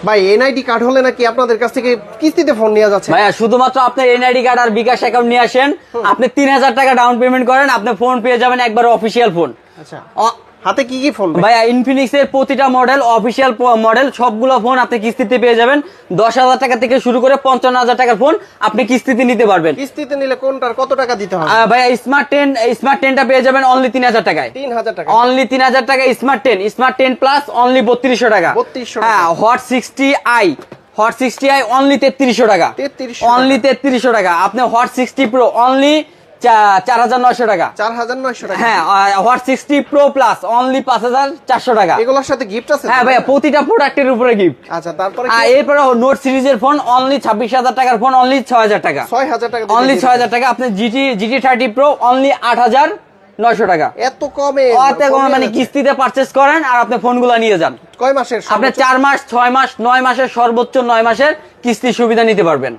ভাই NID card হলে নাকি আপনাদের কাছ থেকে কিস্তিতে ফোন নিয়ে যাচ্ছে? ভাইয়া শুধুমাত্র আপনার এনআইডি কার্ড আর বিকাশ অ্যাকাউন্ট নিয়ে আসেন, আপনি 3000 টাকা ডাউন পেমেন্ট করেন, আপনি ফোন পেয়ে যাবেন একবার অফিসিয়াল ফোন। আচ্ছা, হাতে কি কি ফোন ভাইয়া? ইনফিনিক্স এর প্রতিটা মডেল, অফিসিয়াল মডেল সবগুলো ফোন আপনি কিস্তিতে পেয়ে যাবেন। 10,000 টাকা থেকে শুরু করে 55,000 টাকার ফোন আপনি কিস্তিতে নিতে পারবেন। কিস্তিতে নিলে কোনটার কত টাকা দিতে হবে? ভাইয়া স্মার্ট 10টা পেয়ে যাবেন অনলি 3000 টাকায়। 3000 টাকা অনলি 3000 টাকা স্মার্ট 10 প্লাস অনলি 3200 টাকা। 3200 হ্যাঁ, হট 60i অনলি 3300 টাকা। 3300 অনলি 3300 টাকা। আপনি হট 60 প্রো অনলি 4900 টাকা। 4900 টাকা। হ্যাঁ, হট 60 প্রো প্লাস অনলি 5400 টাকা। এগুলোর সাথে গিফট আছে? হ্যাঁ ভাইয়া, প্রতিটা প্রোডাক্টের উপরে গিফট। আচ্ছা, তারপরে এরপরে নোট সিরিজের ফোন অনলি 26,000 টাকার ফোন অনলি 6000 টাকা। 6000 টাকা অনলি 6000 টাকা। আপনি GT 30 প্রো অনলি 8900 টাকা। এত কমে? মানে কিস্তিতে পারচেজ করেন আর আপনি ফোনগুলো নিয়ে যান। কয় মাসের? আপনি 4 মাস, 6 মাস, 9 মাসের, সর্বোচ্চ 9 মাসের কিস্তির সুবিধা নিতে পারবেন।